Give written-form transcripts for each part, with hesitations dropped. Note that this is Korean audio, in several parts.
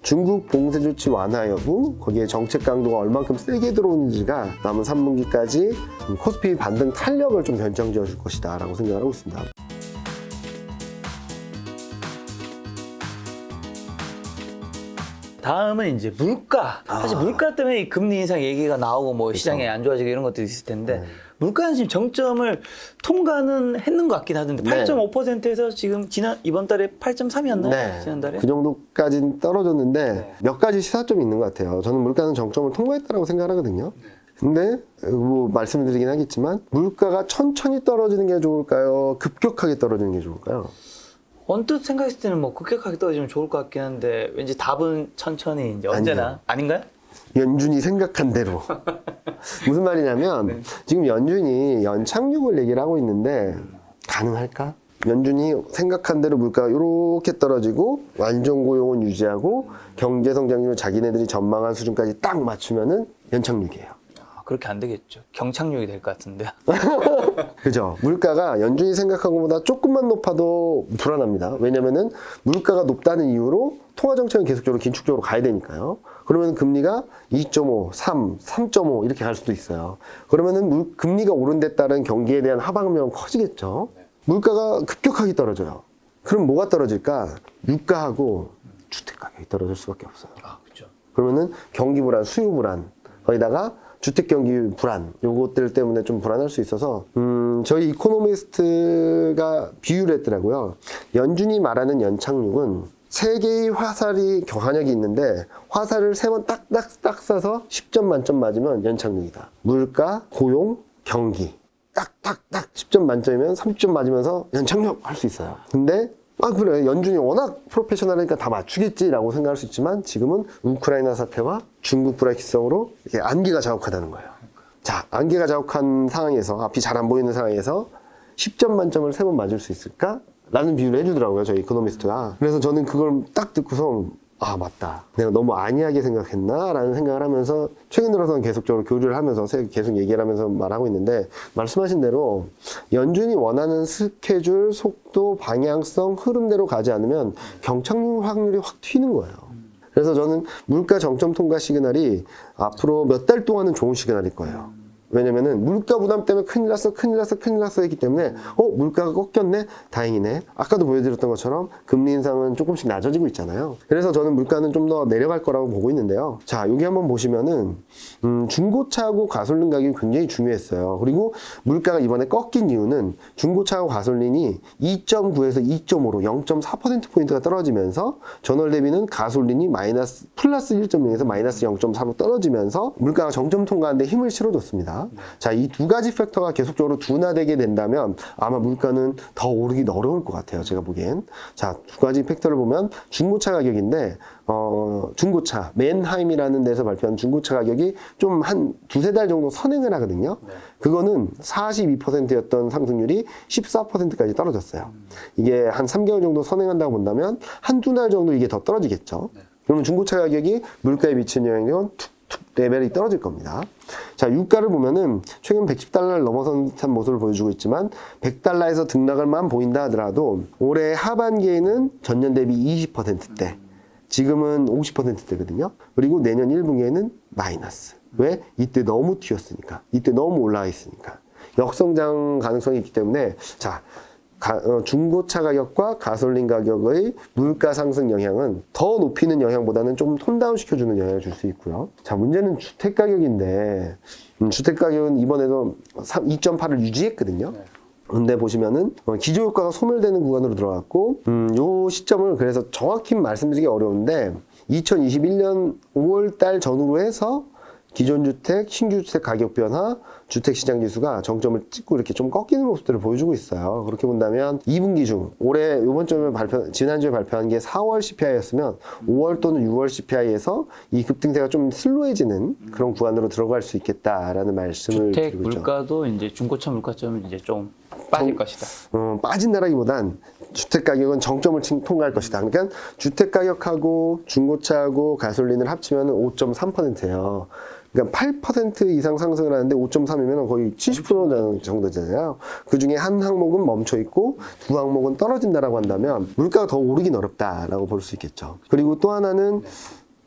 중국 봉쇄 조치 완화 여부, 거기에 정책 강도가 얼만큼 세게 들어오는지가 남은 3분기까지 코스피 반등 탄력을 좀 결정지어 줄 것이다 라고 생각을 하고 있습니다. 다음은 이제 물가. 사실 물가 때문에 이 금리 인상 얘기가 나오고 뭐 시장이 안 좋아지고 이런 것들이 있을 텐데 물가는 지금 정점을 통과는 했는 것 같긴 하던데 8.5%에서 지금 이번 달에 8.3이었나요? 네. 지난달에? 그 정도까지는 떨어졌는데 몇 가지 시사점이 있는 것 같아요. 저는 물가는 정점을 통과했다고 생각하거든요. 근데 뭐 말씀을 드리긴 하겠지만 물가가 천천히 떨어지는 게 좋을까요? 급격하게 떨어지는 게 좋을까요? 언뜻 생각했을 때는 뭐 급격하게 떨어지면 좋을 것 같긴 한데 왠지 답은 천천히 이제 언제나 아닌가요? 연준이 생각한 대로. 무슨 말이냐면 지금 연준이 연착륙을 얘기를 하고 있는데 가능할까? 연준이 생각한 대로 물가가 이렇게 떨어지고 완전 고용은 유지하고 경제 성장률 자기네들이 전망한 수준까지 딱 맞추면은 연착륙이에요. 그렇게 안 되겠죠. 경착륙이 될 것 같은데. 그죠? 물가가 연준이 생각한 것보다 조금만 높아도 불안합니다. 왜냐면은 물가가 높다는 이유로 통화정책은 계속적으로 긴축적으로 가야 되니까요. 그러면 금리가 2.5, 3, 3.5 이렇게 갈 수도 있어요. 그러면은 금리가 오른 데 따른 경기에 대한 하방면 커지겠죠. 물가가 급격하게 떨어져요. 그럼 뭐가 떨어질까? 유가하고 주택 가격이 떨어질 수밖에 없어요. 아, 그렇죠. 그러면은 경기 불안, 수요 불안, 거기다가 주택 경기 불안, 요것들 때문에 좀 불안할 수 있어서 저희 이코노미스트가 비유를 했더라고요. 연준이 말하는 연착륙은 세 개의 화살이 경한역이 있는데 화살을 세 번 딱딱딱 쏴서 10점 만점 맞으면 연착륙이다. 물가, 고용, 경기 딱딱딱 10점 만점이면 30점 맞으면서 연착륙 할 수 있어요. 근데 그래 연준이 워낙 프로페셔널하니까 다 맞추겠지라고 생각할 수 있지만 지금은 우크라이나 사태와 중국 불확실성으로 이렇게 안개가 자욱하다는 거예요. 자, 안개가 자욱한 상황에서 앞이 잘 안 보이는 상황에서 10점 만점을 3번 맞을 수 있을까? 라는 비유를 해주더라고요, 저희 이코노미스트가. 그래서 저는 그걸 딱 듣고서 맞다. 내가 너무 안이하게 생각했나? 라는 생각을 하면서 최근 들어서는 계속적으로 교류를 하면서 계속 얘기를 하면서 말하고 있는데 말씀하신 대로 연준이 원하는 스케줄, 속도, 방향성, 흐름대로 가지 않으면 경착륙 확률이 확 튀는 거예요. 그래서 저는 물가 정점 통과 시그널이 앞으로 몇 달 동안은 좋은 시그널일 거예요. 왜냐면은 물가 부담 때문에 큰일 났어 했기 때문에 물가가 꺾였네? 다행이네. 아까도 보여드렸던 것처럼 금리 인상은 조금씩 낮아지고 있잖아요. 그래서 저는 물가는 좀 더 내려갈 거라고 보고 있는데요. 자, 여기 한번 보시면은 중고차하고 가솔린 가격이 굉장히 중요했어요. 그리고 물가가 이번에 꺾인 이유는 중고차하고 가솔린이 2.9에서 2.5로 0.4%포인트가 떨어지면서 전월 대비는 가솔린이 플러스 1.0에서 마이너스 0.4로 떨어지면서 물가가 정점 통과하는데 힘을 실어줬습니다. 자, 이 두 가지 팩터가 계속적으로 둔화되게 된다면 아마 물가는 더 오르기 어려울 것 같아요. 제가 보기엔. 자, 두 가지 팩터를 보면 중고차 가격인데 중고차 맨하임이라는 데서 발표한 중고차 가격이 좀 한 두세 달 정도 선행을 하거든요. 그거는 42%였던 상승률이 14%까지 떨어졌어요. 이게 한 3개월 정도 선행한다고 본다면 한두 달 정도 이게 더 떨어지겠죠. 그러면 중고차 가격이 물가에 미치는 영향력은 툭툭 레벨이 떨어질 겁니다. 자, 유가를 보면은 최근 110달러를 넘어선 듯한 모습을 보여주고 있지만 100달러에서 등락을만 보인다 하더라도 올해 하반기에는 전년 대비 20%대, 지금은 50%대거든요. 그리고 내년 1분기에는 마이너스. 왜? 이때 너무 튀었으니까. 이때 너무 올라와 있으니까. 역성장 가능성이 있기 때문에 자, 중고차 가격과 가솔린 가격의 물가 상승 영향은 더 높이는 영향보다는 좀 톤다운 시켜주는 영향을 줄 수 있고요. 자, 문제는 주택 가격인데 주택 가격은 이번에도 2.8을 유지했거든요. 근데 보시면은 기저효과가 소멸되는 구간으로 들어갔고 요 시점을 그래서 정확히 말씀드리기 어려운데 2021년 5월달 전후로 해서 기존 주택, 신규 주택 가격 변화, 주택 시장 지수가 정점을 찍고 이렇게 좀 꺾이는 모습들을 보여주고 있어요. 그렇게 본다면 2분기 중 올해 이번 주에 지난주에 발표한 게 4월 CPI였으면 5월 또는 6월 CPI에서 이 급등세가 좀 슬로해지는 그런 구간으로 들어갈 수 있겠다라는 말씀을 주택 드리고 있죠. 물가도 이제 중고차 물가점은 이제 좀 빠질 것이다. 빠진다라기보단 주택가격은 정점을 통과할 것이다. 그러니까 주택가격하고 중고차하고 가솔린을 합치면 5.3%예요. 그러니까 8% 이상 상승을 하는데 5.3이면 거의 70% 정도잖아요. 그 중에 한 항목은 멈춰 있고 두 항목은 떨어진다라고 한다면 물가가 더 오르긴 어렵다라고 볼 수 있겠죠. 그리고 또 하나는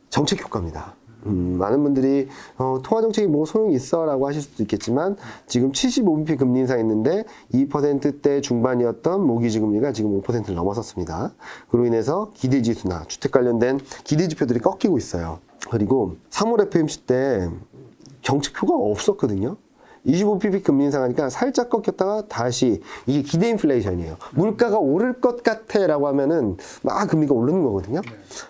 정책 효과입니다. 많은 분들이 통화 정책이 뭐 소용이 있어라고 하실 수도 있겠지만 지금 75bp 금리 인상했는데 2%대 중반이었던 모기지 금리가 지금 5%를 넘어섰습니다. 그로 인해서 기대지수나 주택 관련된 기대지표들이 꺾이고 있어요. 그리고 3월 FOMC 때 정책 효과가 없었거든요. 25bp 금리 인상하니까 살짝 꺾였다가 다시 이게 기대 인플레이션이에요. 물가가 오를 것 같아 라고 하면은 막 금리가 오르는 거거든요.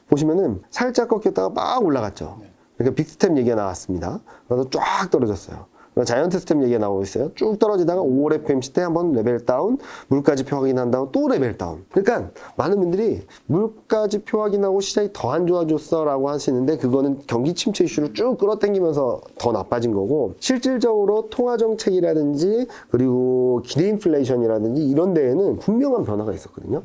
보시면은 살짝 꺾였다가 막 올라갔죠. 그러니까 빅스텝 얘기가 나왔습니다. 그래서 쫙 떨어졌어요. 자이언트 스텝 얘기가 나오고 있어요. 쭉 떨어지다가 5월 FOMC 때 한번 레벨 다운, 물가지표 확인한 다음 또 레벨 다운. 그러니까 많은 분들이 물가지표 확인하고 시장이 더 안 좋아졌어 라고 하시는데 그거는 경기 침체 이슈로 쭉 끌어당기면서 더 나빠진 거고 실질적으로 통화정책이라든지 그리고 기대 인플레이션이라든지 이런 데에는 분명한 변화가 있었거든요.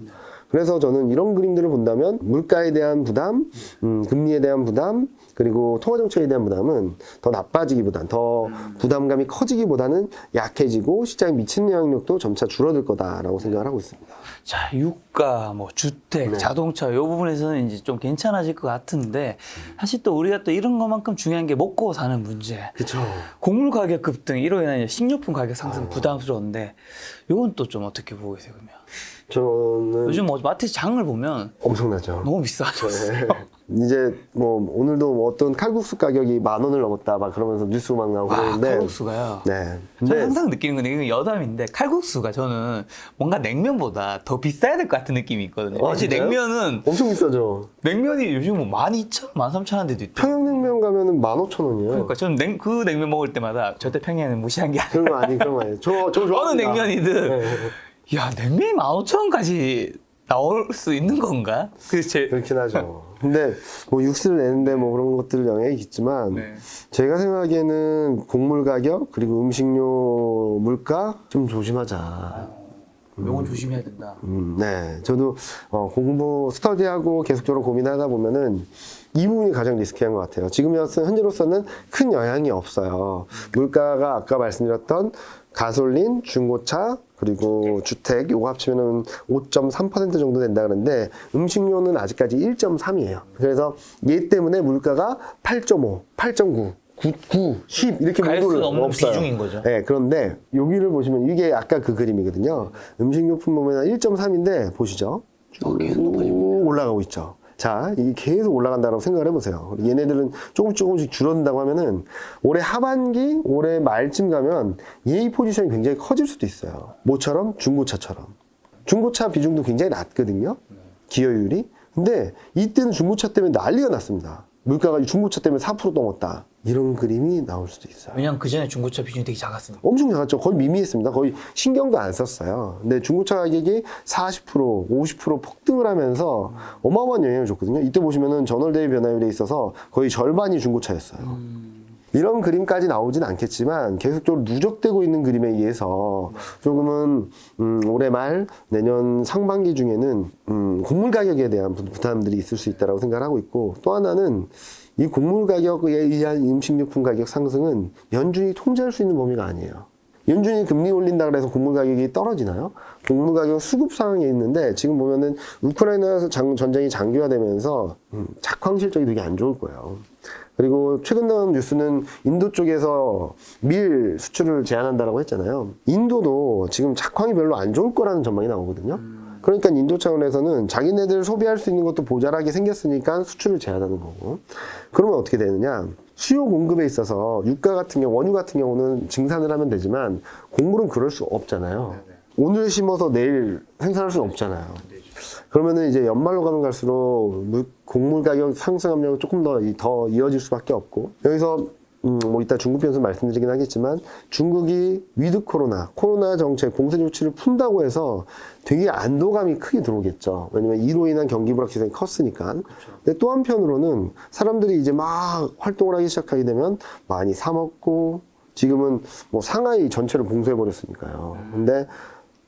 그래서 저는 이런 그림들을 본다면 물가에 대한 부담, 금리에 대한 부담, 그리고 통화정책에 대한 부담은 더 나빠지기보단 더 부담감이 커지기보다는 약해지고 시장에 미치는 영향력도 점차 줄어들 거다라고 생각을 하고 있습니다. 자, 유가, 뭐 주택, 자동차 이 부분에서는 이제 좀 괜찮아질 것 같은데 사실 또 우리가 또 이런 것만큼 중요한 게 먹고 사는 문제. 그렇죠. 곡물 가격 급등 이로 인한 이제 식료품 가격 상승 부담스러운데 이건 또 좀 어떻게 보고 계세요, 그러면? 저는 요즘 뭐 마트에서 장을 보면 엄청나죠. 너무 비싸졌어요. 이제 뭐 오늘도 뭐 어떤 칼국수 가격이 10,000원을 넘었다 막 그러면서 뉴스 막 나오고 그러는데 칼국수가요. 네. 저는 항상 느끼는 건데 이건 여담인데 칼국수가 저는 뭔가 냉면보다 더 비싸야 될 것 같은 느낌이 있거든요. 사실 진짜요? 냉면은 엄청 비싸죠. 냉면이 요즘 뭐 12,000원, 13,000원대도 있고. 평양냉면 가면은 15,000원이에요. 그러니까 저는 그 냉면 먹을 때마다 절대 평양은 무시한 게 아니라 그런 거 아니에요. 저 좋아합니다. 어느 냉면이든 네. 야 냉면이 15,000원까지 나올 수 있는 건가? 그렇긴 하죠. 근데 뭐 육수를 내는데 뭐 그런 것들 영향이 있지만 제가 생각하기에는 곡물 가격 그리고 음식료 물가 좀 조심하자. 이건 조심해야 된다. 네, 저도 공부 스터디하고 계속적으로 고민하다 보면은 이 부분이 가장 리스키한 것 같아요. 현재로서는 큰 영향이 없어요. 물가가 아까 말씀드렸던 가솔린, 중고차, 그리고 주택 요거 합치면은 5.3% 정도 된다 그러는데 음식료는 아직까지 1.3이에요. 그래서 얘 때문에 물가가 8.5, 8.9 9, 10 이렇게 갈 수 물을 없는 없어요. 비중인 거죠. 네, 그런데 여기를 보시면 이게 아까 그 그림이거든요. 음식료품 보면 1.3인데 보시죠. 쭉 올라가고 있죠. 자, 이게 계속 올라간다고 생각을 해보세요. 얘네들은 조금씩 줄어든다고 하면은 올해 하반기, 올해 말쯤 가면 얘의 포지션이 굉장히 커질 수도 있어요. 뭐처럼? 중고차처럼. 중고차 비중도 굉장히 낮거든요. 기여율이. 근데 이때는 중고차 때문에 난리가 났습니다. 물가가 중고차 때문에 4% 넘었다. 이런 그림이 나올 수도 있어요. 왜냐면 그 전에 중고차 비중이 되게 작았으니까. 엄청 작았죠. 거의 미미했습니다. 거의 신경도 안 썼어요. 근데 중고차 가격이 40%, 50% 폭등을 하면서 어마어마한 영향을 줬거든요. 이때 보시면은 전월 대비 변화율에 있어서 거의 절반이 중고차였어요. 이런 그림까지 나오진 않겠지만 계속적으로 누적되고 있는 그림에 의해서 조금은 올해 말 내년 상반기 중에는 곡물 가격에 대한 부담들이 있을 수 있다고 생각하고 있고 또 하나는 이 곡물 가격에 의한 음식료품 가격 상승은 연준이 통제할 수 있는 범위가 아니에요. 연준이 금리 올린다 그래서 곡물 가격이 떨어지나요? 곡물 가격 수급 상황에 있는데 지금 보면은 우크라이나에서 전쟁이 장기화되면서 작황 실적이 되게 안 좋을 거예요. 그리고 최근 나온 뉴스는 인도 쪽에서 밀 수출을 제한한다라고 했잖아요. 인도도 지금 작황이 별로 안 좋을 거라는 전망이 나오거든요. 그러니까 인도 차원에서는 자기네들 소비할 수 있는 것도 모자라게 생겼으니까 수출을 제한하는 거고. 그러면 어떻게 되느냐? 수요 공급에 있어서 유가 같은 경우, 원유 같은 경우는 증산을 하면 되지만 곡물은 그럴 수 없잖아요. 오늘 심어서 내일 생산할 수는 없잖아요. 그러면은 이제 연말로 가면 갈수록 곡물 가격 상승 압력은 조금 더 이어질 수밖에 없고 여기서 뭐 이따 중국 변수 말씀드리긴 하겠지만 중국이 위드 코로나 정책 봉쇄 조치를 푼다고 해서 되게 안도감이 크게 들어오겠죠. 왜냐면 이로 인한 경기 불확실성이 컸으니까. 근데 또 한편으로는 사람들이 이제 막 활동을 하기 시작하게 되면 많이 사 먹고 지금은 뭐 상하이 전체를 봉쇄해 버렸으니까요. 근데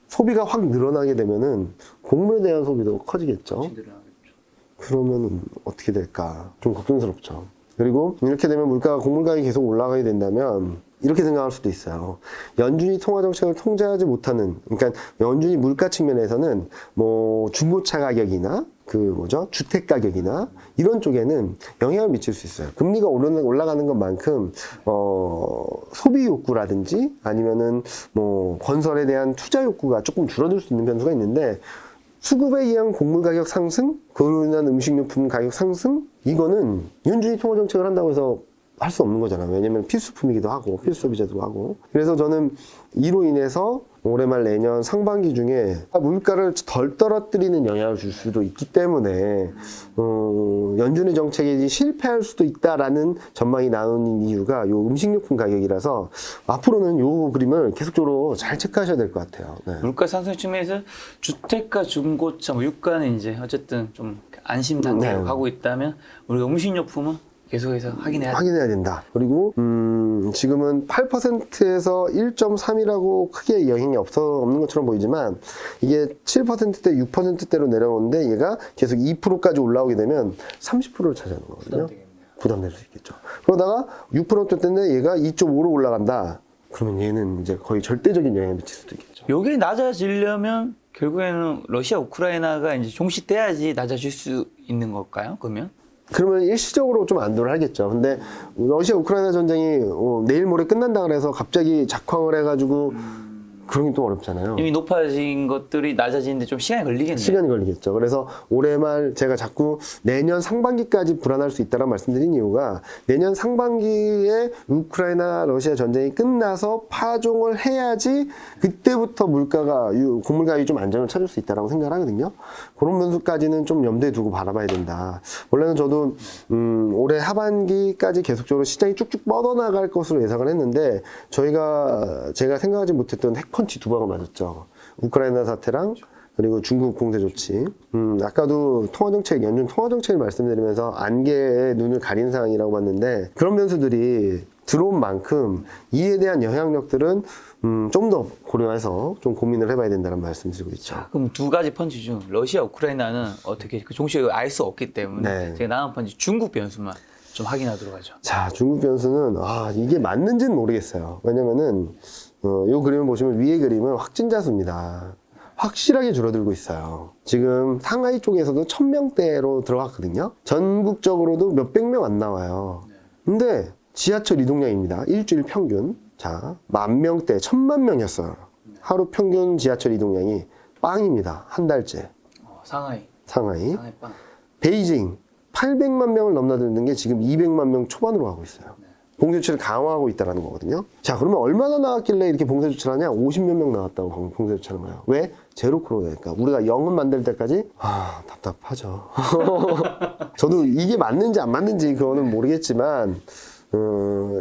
소비가 확 늘어나게 되면은 곡물에 대한 소비도 커지겠죠. 그러면 어떻게 될까? 좀 걱정스럽죠. 그리고 이렇게 되면 물가가, 곡물 가격이 계속 올라가게 된다면 이렇게 생각할 수도 있어요. 연준이 통화 정책을 통제하지 못하는, 그러니까 연준이 물가 측면에서는 뭐 중고차 가격이나 주택 가격이나 이런 쪽에는 영향을 미칠 수 있어요. 금리가 올라가는 것만큼 소비 욕구라든지 아니면은 뭐 건설에 대한 투자 욕구가 조금 줄어들 수 있는 변수가 있는데, 수급에 의한 곡물 가격 상승, 그로 인한 음식료품 가격 상승, 이거는 연준이 통화 정책을 한다고 해서 할 수 없는 거잖아요. 왜냐면 필수품이기도 하고 필수 소비재도 하고. 그래서 저는 이로 인해서 올해 말 내년 상반기 중에 물가를 덜 떨어뜨리는 영향을 줄 수도 있기 때문에 연준의 정책이 실패할 수도 있다라는 전망이 나오는 이유가 요 음식료품 가격이라서 앞으로는 요 그림을 계속적으로 잘 체크하셔야 될 것 같아요. 네. 물가 상승 측면에서 주택가, 중고차, 뭐 유가는 이제 어쨌든 좀 안심 단계로 네. 가고 있다면 우리가 음식료품은 계속해서 확인해야 된다. 그리고 지금은 8%에서 1.3이라고 크게 영향이 없는 것처럼 보이지만 이게 7%대, 6%대로 내려오는데 얘가 계속 2%까지 올라오게 되면 30%를 차지하는 거거든요. 부담될 수 있겠죠. 그러다가 6%대인데 얘가 2.5로 올라간다. 그러면 얘는 이제 거의 절대적인 영향을 미칠 수도 있겠죠. 요게 낮아지려면 결국에는 러시아, 우크라이나가 이제 종식돼야지 낮아질 수 있는 걸까요? 그러면 일시적으로 좀 안도를 하겠죠. 근데 러시아 우크라이나 전쟁이 내일 모레 끝난다 그래서 갑자기 작황을 해가지고 그런 게 또 어렵잖아요. 이미 높아진 것들이 낮아지는데 좀 시간이 걸리겠네요. 시간이 걸리겠죠. 그래서 올해 말 제가 자꾸 내년 상반기까지 불안할 수 있다는 말씀드린 이유가, 내년 상반기에 우크라이나 러시아 전쟁이 끝나서 파종을 해야지 그때부터 곡물 가격이 좀 안정을 찾을 수 있다고 생각을 하거든요. 그런 변수까지는 좀 염두에 두고 바라봐야 된다. 원래는 저도 올해 하반기까지 계속적으로 시장이 쭉쭉 뻗어나갈 것으로 예상을 했는데, 제가 생각하지 못했던 핵펀치 2방을 맞았죠. 우크라이나 사태랑 그리고 중국 공세 조치. 아까도 연준 통화정책을 말씀드리면서 안개에 눈을 가린 상황이라고 봤는데, 그런 변수들이 들어온 만큼 이에 대한 영향력들은 좀 더 고려해서 좀 고민을 해봐야 된다는 말씀드리고 있죠. 그럼 두 가지 펀치 중 러시아, 우크라이나는 어떻게 그 종식을 알 수 없기 때문에 네. 제가 나눈 펀치 중국 변수만 좀 확인하도록 하죠. 자, 중국 변수는 이게 맞는지는 모르겠어요. 왜냐면은 요 그림을 보시면 위의 그림은 확진자 수입니다. 확실하게 줄어들고 있어요. 지금 상하이 쪽에서도 1000명대로 들어갔거든요. 전국적으로도 몇백 명 안 나와요. 근데 지하철 이동량입니다. 일주일 평균. 자, 10,000명대, 10,000,000명이었어요. 하루 평균 지하철 이동량이 빵입니다. 한 달째. 상하이 빵. 베이징 800만 명을 넘나드는 게 지금 200만 명 초반으로 가고 있어요. 봉쇄 조치를 강화하고 있다는 거거든요. 자, 그러면 얼마나 나왔길래 이렇게 봉쇄 조치를 하냐? 50몇 명 나왔다고 봉쇄 조치를 하는 거예요. 왜? 제로 코로나니까. 우리가 영은 만들 때까지 답답하죠. 저도 이게 맞는지 안 맞는지 그거는 모르겠지만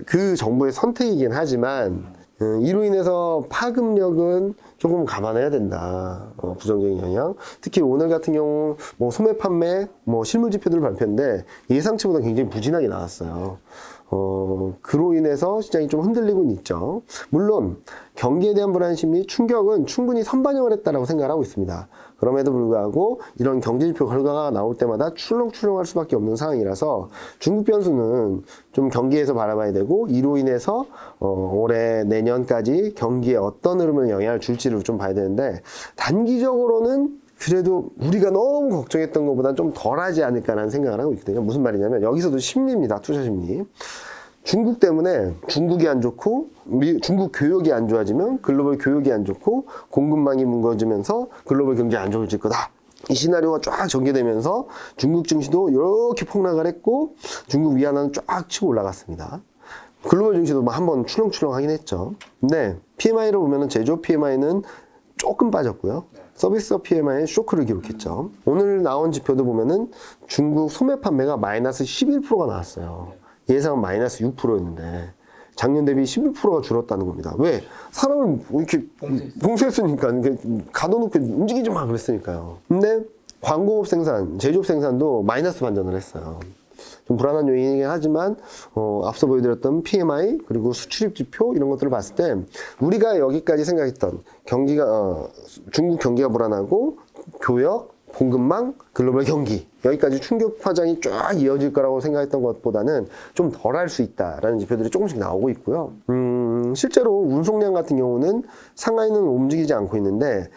그 정부의 선택이긴 하지만 이로 인해서 파급력은 조금 감안해야 된다. 부정적인 영향. 특히 오늘 같은 경우 뭐 소매 판매, 실물 지표들을 발표했는데 예상치보다 굉장히 부진하게 나왔어요. 그로 인해서 시장이 좀 흔들리고는 있죠. 물론 경기에 대한 불안 심리 충격은 충분히 선반영을 했다라고 생각을 하고 있습니다. 그럼에도 불구하고 이런 경제지표 결과가 나올 때마다 출렁출렁할 수밖에 없는 상황이라서 중국 변수는 좀 경기에서 바라봐야 되고, 이로 인해서 올해 내년까지 경기에 어떤 흐름을 영향을 줄지를 좀 봐야 되는데, 단기적으로는 그래도 우리가 너무 걱정했던 것보다는 좀 덜하지 않을까라는 생각을 하고 있거든요. 무슨 말이냐면 여기서도 심리입니다. 투자 심리. 중국 때문에 중국이 안 좋고 중국 교역이 안 좋아지면 글로벌 교역이 안 좋고 공급망이 무너지면서 글로벌 경제 안 좋아질 거다. 이 시나리오가 쫙 전개되면서 중국 증시도 이렇게 폭락을 했고 중국 위안화는 쫙 치고 올라갔습니다. 글로벌 증시도 한번 출렁출렁 하긴 했죠. 근데 PMI를 보면은 제조업 PMI는 조금 빠졌고요. 서비스업 PMI는 쇼크를 기록했죠. 오늘 나온 지표도 보면은 중국 소매 판매가 마이너스 11%가 나왔어요. 예상은 마이너스 6%였는데 작년 대비 11%가 줄었다는 겁니다. 왜? 사람을 이렇게 봉쇄했으니까, 이렇게 가둬놓고 움직이지 마 그랬으니까요. 근데 광공업 생산, 제조업 생산도 마이너스 반전을 했어요. 좀 불안한 요인이긴 하지만 앞서 보여드렸던 PMI 그리고 수출입 지표 이런 것들을 봤을 때 우리가 여기까지 생각했던 경기가 중국 경기가 불안하고 교역, 공급망, 글로벌 경기 여기까지 충격 파장이 쫙 이어질 거라고 생각했던 것보다는 좀 덜 할 수 있다라는 지표들이 조금씩 나오고 있고요. 실제로 운송량 같은 경우는 상하이는 움직이지 않고 있는데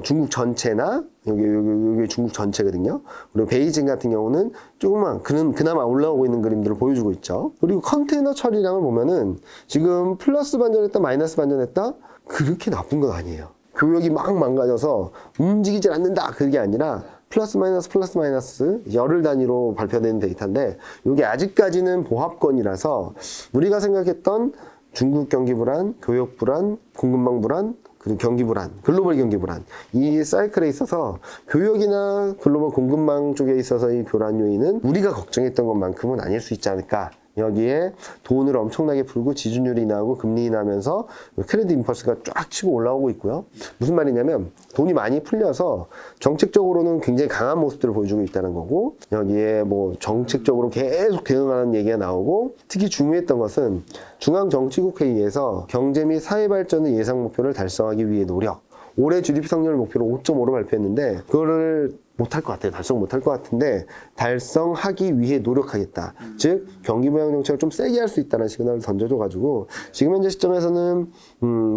중국 전체나 여기 중국 전체거든요. 그리고 베이징 같은 경우는 조금만 그나마 올라오고 있는 그림들을 보여주고 있죠. 그리고 컨테이너 처리량을 보면은 지금 플러스 반전했다 마이너스 반전했다 그렇게 나쁜 건 아니에요. 교역이 막 망가져서 움직이질 않는다 그게 아니라 플러스 마이너스 열흘 단위로 발표되는 데이터인데 이게 아직까지는 보합권이라서 우리가 생각했던 중국 경기 불안, 교역 불안, 공급망 불안, 그리고 경기 불안, 글로벌 경기 불안 이 사이클에 있어서 교역이나 글로벌 공급망 쪽에 있어서의 불안 요인은 우리가 걱정했던 것만큼은 아닐 수 있지 않을까. 여기에 돈을 엄청나게 풀고 지준율이 나오고 금리 인하하면서 크레딧 임펄스가 쫙 치고 올라오고 있고요. 무슨 말이냐면 돈이 많이 풀려서 정책적으로는 굉장히 강한 모습들을 보여주고 있다는 거고 여기에 뭐 정책적으로 계속 대응하는 얘기가 나오고 특히 중요했던 것은 중앙정치국회의에서 경제 및 사회 발전의 예상 목표를 달성하기 위해 노력 올해 GDP 성장률 목표로 5.5로 발표했는데 그거를 못할 것 같아요. 달성 못할 것 같은데 달성하기 위해 노력하겠다. 즉 경기 부양 정책을 좀 세게 할 수 있다는 시그널을 던져줘가지고 지금 현재 시점에서는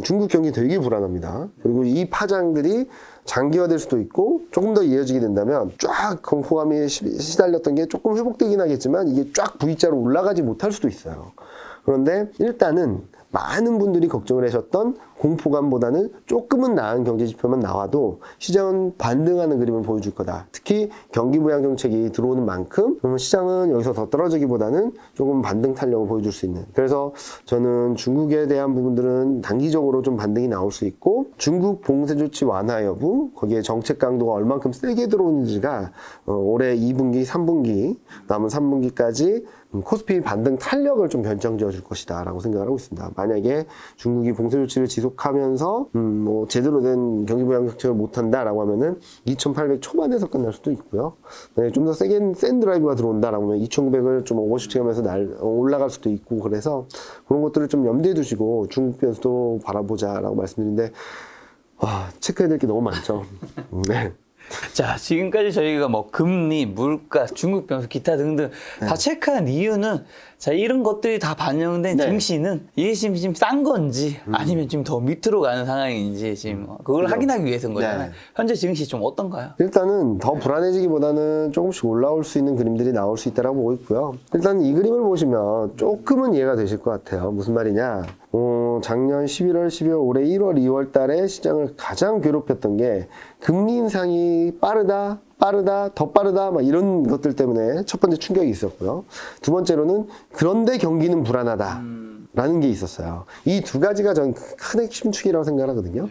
중국 경기 되게 불안합니다. 그리고 이 파장들이 장기화될 수도 있고 조금 더 이어지게 된다면 쫙 공포감이 시달렸던 게 조금 회복되긴 하겠지만 이게 쫙 V자로 올라가지 못할 수도 있어요. 그런데 일단은 많은 분들이 걱정을 하셨던 공포감보다는 조금은 나은 경제 지표만 나와도 시장은 반등하는 그림을 보여줄 거다. 특히 경기 부양 정책이 들어오는 만큼 그러면 시장은 여기서 더 떨어지기보다는 조금 반등 탄력을 보여줄 수 있는. 그래서 저는 중국에 대한 부분들은 단기적으로 좀 반등이 나올 수 있고 중국 봉쇄 조치 완화 여부 거기에 정책 강도가 얼만큼 세게 들어오는지가 올해 2분기, 3분기 남은 3분기까지 코스피 반등 탄력을 좀 결정지어 줄 것이다 라고 생각을 하고 있습니다. 만약에 중국이 봉쇄 조치를 지속하면서 뭐 제대로 된 경기 부양 정책을 못한다라고 하면은 2,800 초반에서 끝날 수도 있고요. 네, 좀 더 센 드라이브가 들어온다라고 하면 2,900을 좀 오버슈팅하면서 올라갈 수도 있고 그래서 그런 것들을 좀 염두에 두시고 중국 변수도 바라보자라고 말씀드리는데 체크해야 될 게 너무 많죠. 네. 자, 지금까지 저희가 뭐 금리, 물가, 중국 변수, 기타 등등 다 체크한 이유는 자, 이런 것들이 다 반영된 증시는 이게 지금 싼 건지 아니면 지금 더 밑으로 가는 상황인지 지금 그걸 확인하기 위해서인 거잖아요. 현재 증시 좀 어떤가요? 일단은 더 불안해지기보다는 조금씩 올라올 수 있는 그림들이 나올 수 있다고 보고 있고요. 일단 이 그림을 보시면 조금은 이해가 되실 것 같아요. 무슨 말이냐? 작년 11월, 12월, 올해 1월, 2월 달에 시장을 가장 괴롭혔던 게 금리 인상이 빠르다, 더 빠르다, 막 이런 것들 때문에 첫 번째 충격이 있었고요. 두 번째로는 그런데 경기는 불안하다. 라는 게 있었어요. 이 두 가지가 전 큰 핵심축이라고 생각하거든요.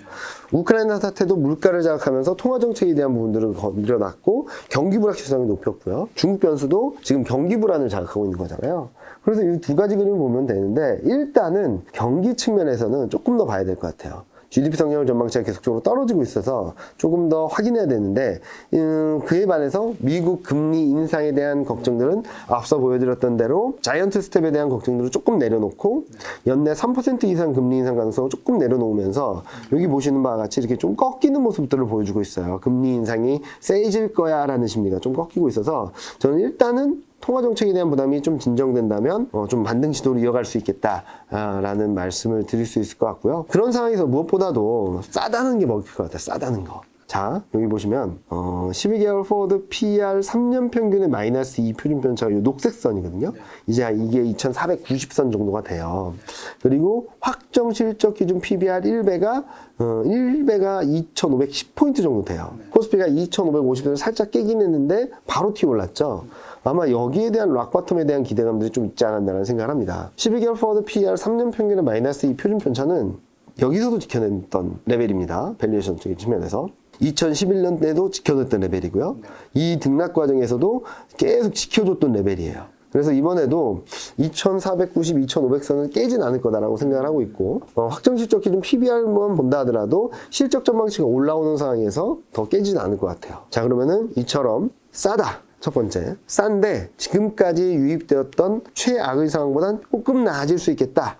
우크라이나 사태도 물가를 자극하면서 통화정책에 대한 부분들을 밀어놨고 경기 불확실성이 높였고요. 중국 변수도 지금 경기 불안을 자극하고 있는 거잖아요. 그래서 이 두 가지 그림을 보면 되는데 일단은 경기 측면에서는 조금 더 봐야 될 것 같아요. GDP 성장률 전망치가 계속적으로 떨어지고 있어서 조금 더 확인해야 되는데 그에 반해서 미국 금리 인상에 대한 걱정들은 앞서 보여드렸던 대로 자이언트 스텝에 대한 걱정들을 조금 내려놓고 연내 3% 이상 금리 인상 가능성을 조금 내려놓으면서 여기 보시는 바와 같이 이렇게 좀 꺾이는 모습들을 보여주고 있어요. 금리 인상이 세질 거야 라는 심리가 좀 꺾이고 있어서 저는 일단은 통화정책에 대한 부담이 좀 진정된다면 좀 반등 시도를 이어갈 수 있겠다라는 말씀을 드릴 수 있을 것 같고요. 그런 상황에서 무엇보다도 싸다는 게 먹힐 것 같아요. 싸다는 거. 자, 여기 보시면 12개월 포워드 PER 3년 평균의 마이너스 2 표준 편차가 이 녹색 선이거든요. 이제 이게 2490선 정도가 돼요. 그리고 확정 실적 기준 PBR 1배가 2510포인트 정도 돼요. 코스피가 2550선을 살짝 깨긴 했는데 바로 튀어올랐죠. 아마 여기에 대한 락바텀에 대한 기대감들이 좀 있지 않았나라는 생각을 합니다. 12개월 포워드 PER 3년 평균의 마이너스 2 표준 편차는 여기서도 지켜냈던 레벨입니다. 밸류에이션적인 측면에서. 2011년 때도 지켜줬던 레벨이고요. 이 등락 과정에서도 계속 지켜줬던 레벨이에요. 그래서 이번에도 2490, 2500선은 깨진 않을 거다라고 생각을 하고 있고 확정 실적 기준 PBR만 본다 하더라도 실적 전망치가 올라오는 상황에서 더 깨지는 않을 것 같아요. 자, 그러면은 이처럼 싸다. 첫 번째. 싼데 지금까지 유입되었던 최악의 상황보단 조금 나아질 수 있겠다.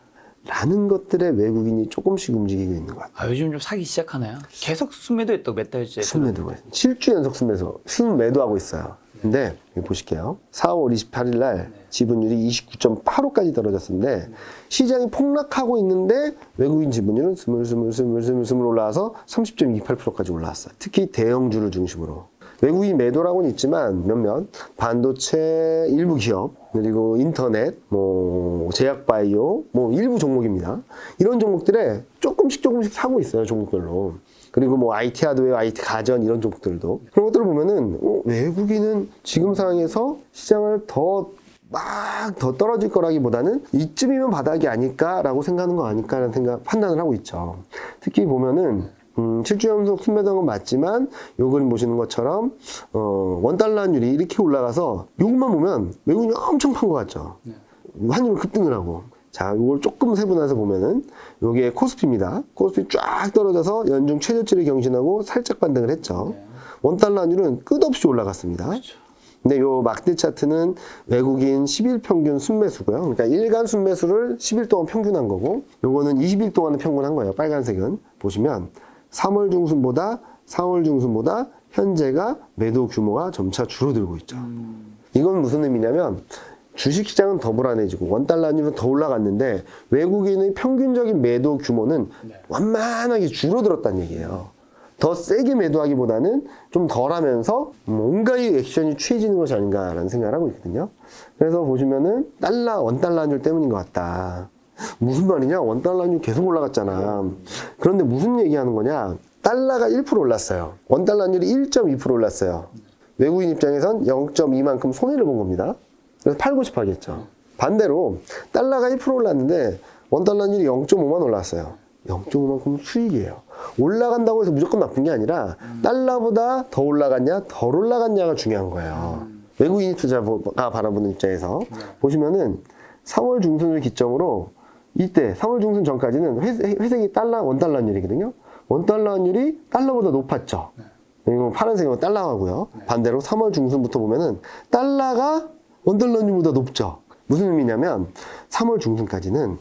라는 것들에 외국인이 조금씩 움직이고 있는 것 같아요. 아, 요즘 좀 사기 시작하나요? 계속 순매도했다고 몇 달째. 순매도가 있어요. 7주 연속 순매도하고 있어요. 근데 여기 보실게요. 4월 28일 날 지분율이 29.85까지 떨어졌는데 시장이 폭락하고 있는데 외국인 지분율은 스물 올라와서 30.28%까지 올라왔어요. 특히 대형주를 중심으로. 외국인 매도라고는 있지만 몇몇 반도체 일부 기업 그리고 인터넷 뭐 제약 바이오 뭐 일부 종목입니다. 이런 종목들에 조금씩 사고 있어요. 종목별로. 그리고 뭐 IT 하드웨어, IT 가전 이런 종목들도 그런 것들을 보면은 외국인은 지금 상황에서 시장을 더 떨어질 거라기보다는 이쯤이면 바닥이 아닐까라고 생각하는 거 아닐까라는 판단을 하고 있죠. 특히 보면은 7주 연속 순매도한 건 맞지만 요 그림 보시는 것처럼 원달러 환율이 이렇게 올라가서 요것만 보면 외국인이 엄청 판 것 같죠. 환율은 급등을 하고 자, 이걸 조금 세분화해서 보면은 요게 코스피입니다. 코스피 쫙 떨어져서 연중 최저치를 경신하고 살짝 반등을 했죠. 원달러 환율은 끝없이 올라갔습니다. 근데 요 막대 차트는 외국인 10일 평균 순매수고요. 그러니까 일간 순매수를 10일 동안 평균한 거고 요거는 20일 동안은 평균한 거예요. 빨간색은 보시면 3월 중순보다 4월 중순보다 현재가 매도 규모가 점차 줄어들고 있죠. 이건 무슨 의미냐면 주식시장은 더 불안해지고 원달러 환율은 더 올라갔는데 외국인의 평균적인 매도 규모는 완만하게 줄어들었다는 얘기예요. 더 세게 매도하기보다는 좀 덜하면서 뭔가의 액션이 취해지는 것이 아닌가라는 생각을 하고 있거든요. 그래서 보시면은 원달러 환율 때문인 것 같다. 무슨 말이냐? 원달러 환율 계속 올라갔잖아. 그런데 무슨 얘기하는 거냐? 달러가 1% 올랐어요. 원달러 환율이 1.2% 올랐어요. 외국인 입장에선 0.2만큼 손해를 본 겁니다. 그래서 팔고 싶어 하겠죠. 반대로 달러가 1% 올랐는데 원달러 환율이 0.5만 올랐어요. 0.5만큼 수익이에요. 올라간다고 해서 무조건 나쁜 게 아니라 달러보다 더 올라갔냐 덜 올라갔냐가 중요한 거예요. 외국인 투자가 바라보는 입장에서 보시면은 3월 중순을 기점으로 이때 3월 중순 전까지는 회색이 원달러 환율이거든요. 원달러 환율이 달러보다 높았죠. 그리고 파란색은 달러하고요. 반대로 3월 중순부터 보면은 달러가 원달러 환율보다 높죠. 무슨 의미냐면 3월 중순까지는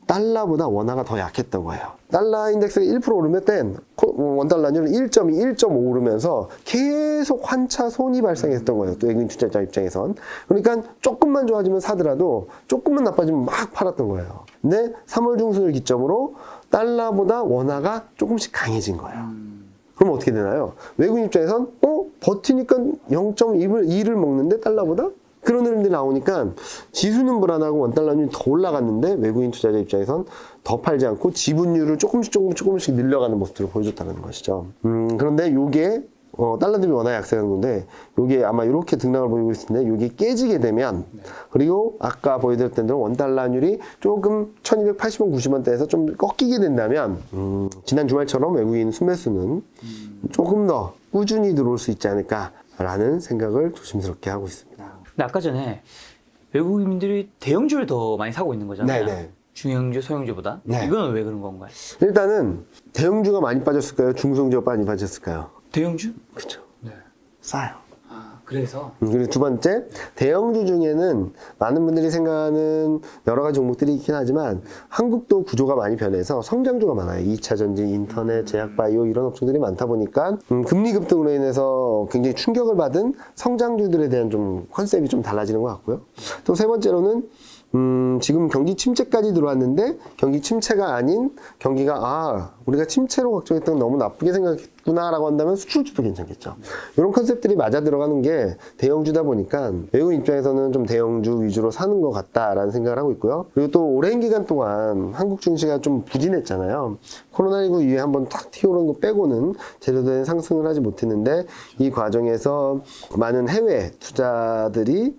달러보다 원화가 더 약했던 거예요. 달러 인덱스가 1% 오르면 땐 원달러 환율은 1.2, 1.5 오르면서 계속 환차 손이 발생했던 거예요. 또 외국인 투자자 입장에선. 그러니까 조금만 좋아지면 사더라도 조금만 나빠지면 막 팔았던 거예요. 근데 3월 중순을 기점으로 달러보다 원화가 조금씩 강해진 거예요. 그럼 어떻게 되나요? 외국인 입장에선 버티니까 0.2를 먹는데 달러보다? 그런 흐름들이 나오니까 지수는 불안하고 원달러 환율이 더 올라갔는데 외국인 투자자 입장에선 더 팔지 않고 지분율을 조금씩 늘려가는 모습들을 보여줬다는 것이죠. 그런데 요게 달러 대비 원화 약세하는 건데 요게 아마 이렇게 등락을 보이고 있을 텐데 요게 깨지게 되면 그리고 아까 보여드렸던 대로 원달러 환율이 조금 1280원 90원대에서 좀 꺾이게 된다면 지난 주말처럼 외국인 순매수는 조금 더 꾸준히 들어올 수 있지 않을까라는 생각을 조심스럽게 하고 있습니다. 근데 아까 전에 외국인들이 대형주를 더 많이 사고 있는 거잖아요. 네네. 중형주, 소형주보다. 네. 이거는 왜 그런 건가요? 일단은 대형주가 많이 빠졌을까요? 중소형주가 많이 빠졌을까요? 대형주? 그렇죠. 네. 싸요. 아, 그래서 그리고 두 번째, 대형주 중에는 많은 분들이 생각하는 여러 가지 종목들이 있긴 하지만 한국도 구조가 많이 변해서 성장주가 많아요. 2차 전지, 인터넷, 제약 바이오 이런 업종들이 많다 보니까 금리 급등으로 인해서 굉장히 충격을 받은 성장주들에 대한 좀 컨셉이 좀 달라지는 것 같고요. 또 세 번째로는 지금 경기 침체까지 들어왔는데 경기 침체가 아닌 경기가 우리가 침체로 걱정했던 건 너무 나쁘게 생각했구나라고 한다면 수출주도 괜찮겠죠. 이런 컨셉들이 맞아 들어가는 게 대형주다 보니까 외국인 입장에서는 좀 대형주 위주로 사는 것 같다라는 생각을 하고 있고요. 그리고 또 오랜 기간 동안 한국 증시가 좀 부진했잖아요. 코로나19 이후에 한번 탁 튀어오른 거 빼고는 제대로 된 상승을 하지 못했는데 이 과정에서 많은 해외 투자들이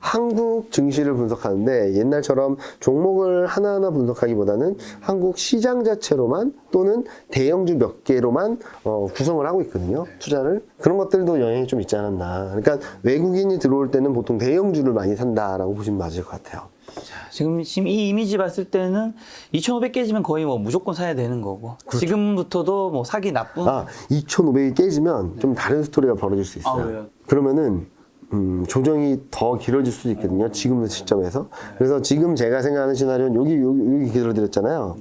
한국 증시를 분석하는데 옛날처럼 종목을 하나하나 분석하기보다는 한국 시장 자체로만 또는 대형주 몇 개로만 구성을 하고 있거든요. 투자를. 그런 것들도 영향이 좀 있지 않았나. 그러니까 외국인이 들어올 때는 보통 대형주를 많이 산다라고 보시면 맞을 것 같아요. 자, 지금 이 이미지 봤을 때는 2,500 깨지면 거의 뭐 무조건 사야 되는 거고 지금부터도 뭐 사기 나쁜 2,500이 깨지면 좀 다른 스토리가 벌어질 수 있어요. 왜요? 그러면은 조정이 더 길어질 수도 있거든요. 지금 시점에서. 그래서 지금 제가 생각하는 시나리오는 여기 길어드렸잖아요.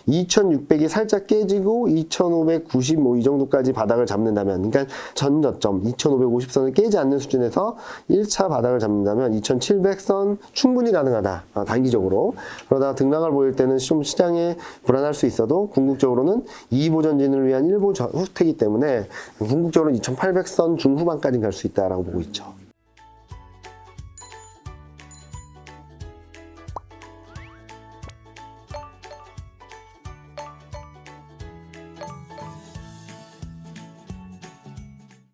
2600이 살짝 깨지고 2590 뭐 이 정도까지 바닥을 잡는다면, 그러니까 전 저점 2550선을 깨지 않는 수준에서 1차 바닥을 잡는다면 2700선 충분히 가능하다. 단기적으로. 그러다가 등락을 보일 때는 좀 시장에 불안할 수 있어도 궁극적으로는 2보 전진을 위한 1보 후퇴이기 때문에 궁극적으로는 2800선 중후반까지 갈 수 있다라고 보고 있죠.